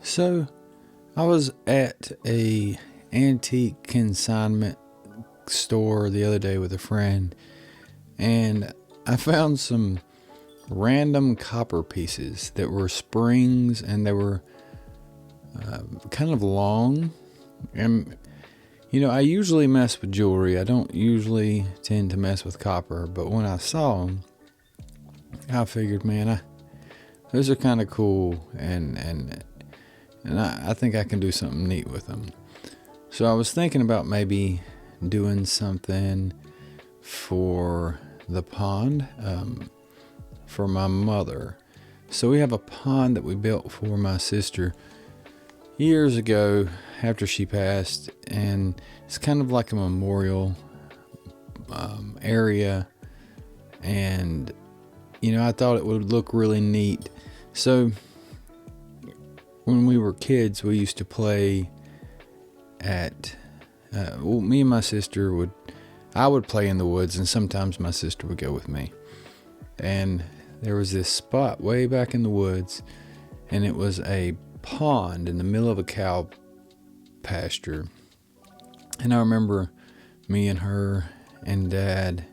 So I was at a antique consignment store the other day with a friend, and I found some random copper pieces that were springs, and they were kind of long. And I usually mess with jewelry. I don't usually tend to mess with copper, but when I saw them, I figured, man, those are kind of cool, and I think I can do something neat with them. So I was thinking about maybe doing something for the pond, for my mother. So we have a pond that we built for my sister years ago after she passed, and it's kind of like a memorial area. And I thought it would look really neat. So when we were kids, we used to play at me and my sister I would play in the woods, and sometimes my sister would go with me. And there was this spot way back in the woods, and it was a pond in the middle of a cow pasture. And I remember me and her and Dad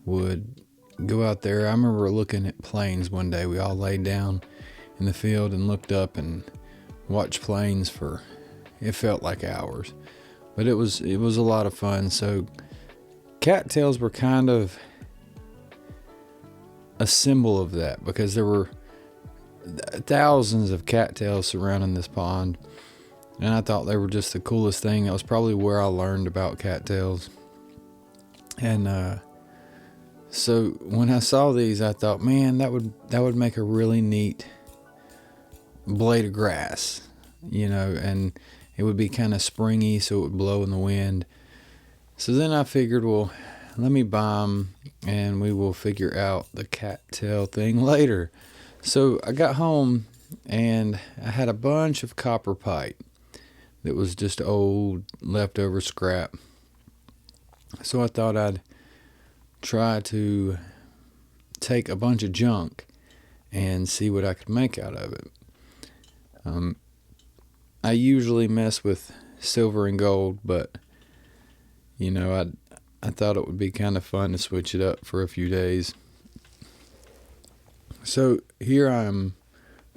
would go out there. I remember looking at planes one day. We all laid down in the field and looked up and watched planes for, it felt like hours, but it was a lot of fun. So cattails were kind of a symbol of that, because there were thousands of cattails surrounding this pond, and I thought they were just the coolest thing. That was probably where I learned about cattails. And so when I saw these, I thought, man, that would make a really neat blade of grass, and it would be kind of springy, so it would blow in the wind. So then I figured, well, let me buy them, and we will figure out the cattail thing later. So I got home, and I had a bunch of copper pipe that was just old leftover scrap. So I thought I'd try to take a bunch of junk and see what I could make out of it. I usually mess with silver and gold, but I thought it would be kind of fun to switch it up for a few days. So here I am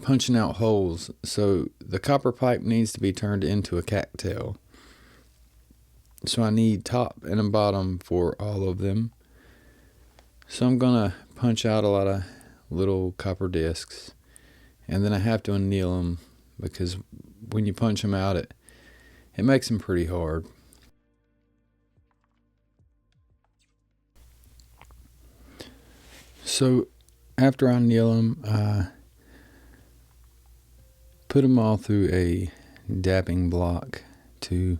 punching out holes. So the copper pipe needs to be turned into a cattail. So I need top and a bottom for all of them. So I'm gonna punch out a lot of little copper discs, and then I have to anneal them, because when you punch them out, it makes them pretty hard. So after I anneal them, I put them all through a dapping block to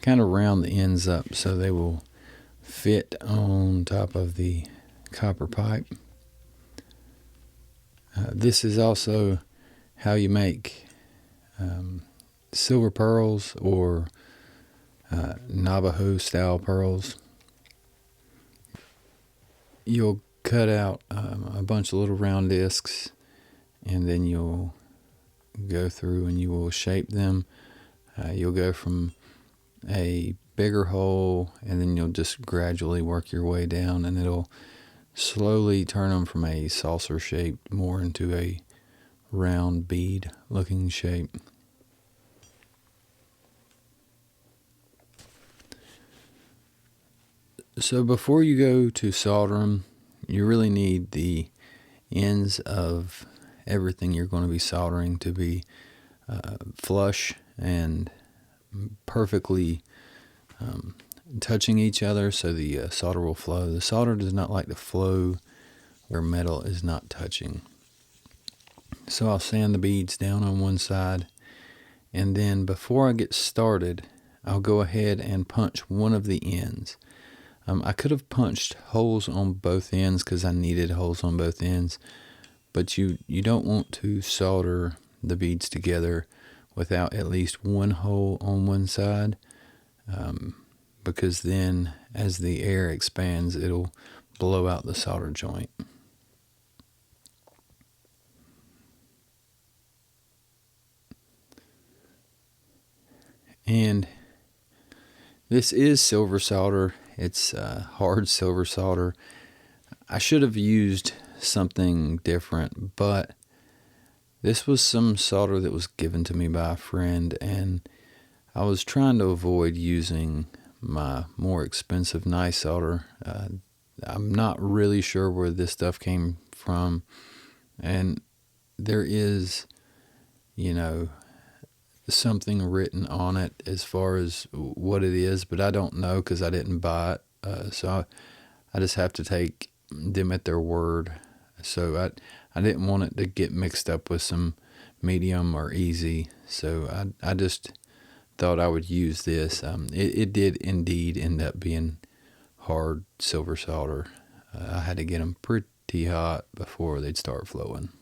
kind of round the ends up so they will fit on top of the copper pipe. This is also how you make silver pearls, or Navajo style pearls. You'll cut out a bunch of little round discs, and then you'll go through and you will shape them. You'll go from a bigger hole, and then you'll just gradually work your way down, and it'll slowly turn them from a saucer shape more into a round bead looking shape. So before you go to solder them, you really need the ends of everything you're going to be soldering to be flush and perfectly touching each other, so the solder will flow. The solder does not like to flow where metal is not touching. So I'll sand the beads down on one side, and then before I get started, I'll go ahead and punch one of the ends. I could have punched holes on both ends, because I needed holes on both ends, but you don't want to solder the beads together without at least one hole on one side, because then as the air expands, it'll blow out the solder joint. And this is silver solder. It's hard silver solder. I should have used something different, but this was some solder that was given to me by a friend, and I was trying to avoid using my more expensive nice solder. I'm not really sure where this stuff came from, and there is, you know, something written on it as far as what it is, but I don't know because I didn't buy it. So I just have to take them at their word. So I didn't want it to get mixed up with some medium or easy. So I just thought I would use this. It did indeed end up being hard silver solder. I had to get them pretty hot before they'd start flowing.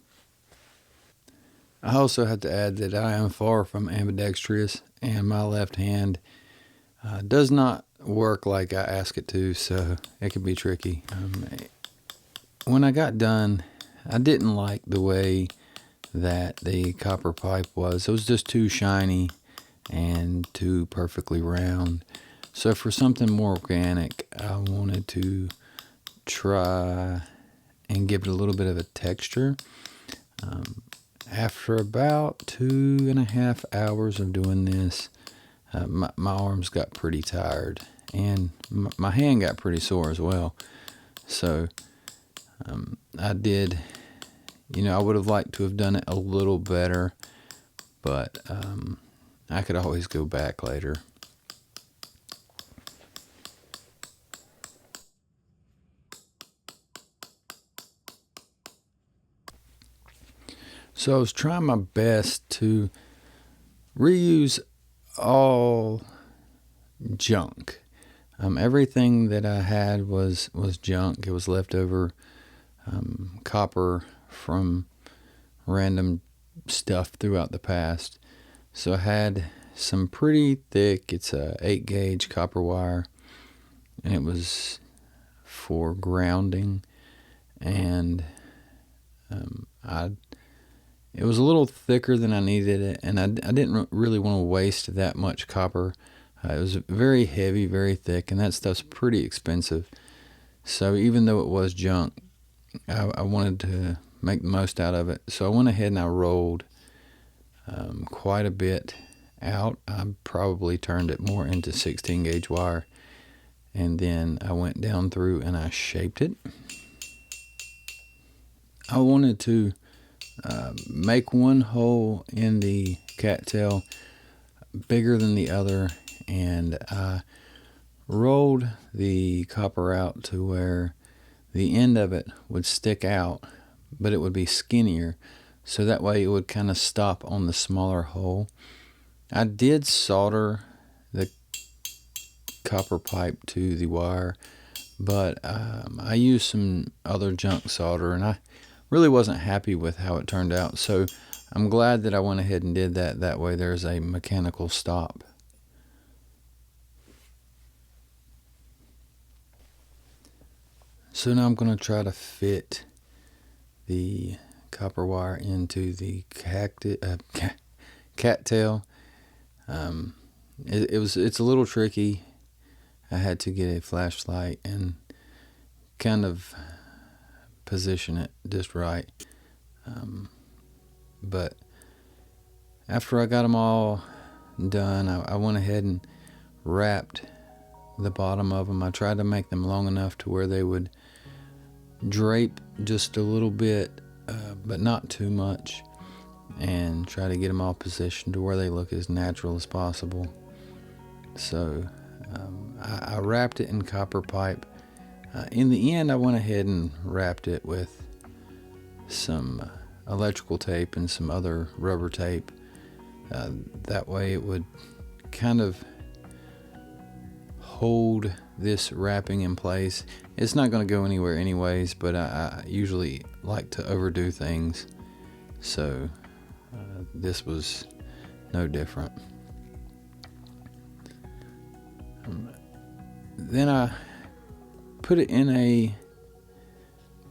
I also have to add that I am far from ambidextrous, and my left hand does not work like I ask it to, so it can be tricky. When I got done, I didn't like the way that the copper pipe was. It was just too shiny and too perfectly round. So for something more organic, I wanted to try and give it a little bit of a texture. After about 2.5 hours of doing this, my arms got pretty tired, and my hand got pretty sore as well. So I did, I would have liked to have done it a little better, but I could always go back later. So I was trying my best to reuse all junk. Everything that I had was junk. It was leftover copper from random stuff throughout the past. So I had some pretty thick, it's a 8-gauge copper wire, and it was for grounding, and it was a little thicker than I needed it, and I didn't really want to waste that much copper. It was very heavy, very thick, and that stuff's pretty expensive. So even though it was junk, I wanted to make the most out of it. So I went ahead and I rolled quite a bit out. I probably turned it more into 16-gauge wire, and then I went down through and I shaped it. I wanted to make one hole in the cattail bigger than the other, and I rolled the copper out to where the end of it would stick out, but it would be skinnier, so that way it would kind of stop on the smaller hole. I did solder the copper pipe to the wire, but I used some other junk solder, and I really wasn't happy with how it turned out. So I'm glad that I went ahead and did that. That way there's a mechanical stop. So now I'm going to try to fit the copper wire into the cattail. It's a little tricky. I had to get a flashlight and kind of position it just right. But after I got them all done, I went ahead and wrapped the bottom of them. I tried to make them long enough to where they would drape just a little bit, but not too much, and try to get them all positioned to where they look as natural as possible. So I wrapped it in copper pipe. In the end, I went ahead and wrapped it with some electrical tape and some other rubber tape. That way it would kind of hold this wrapping in place. It's not going to go anywhere anyways, but I usually like to overdo things, so this was no different. Then I put it in a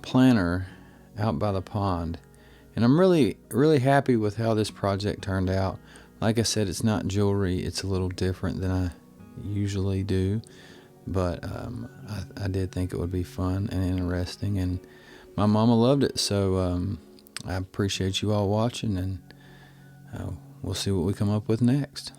planter out by the pond, and I'm really happy with how this project turned out. Like I said, it's not jewelry. It's a little different than I usually do, but I did think it would be fun and interesting, and my mama loved it. So I appreciate you all watching, and we'll see what we come up with next.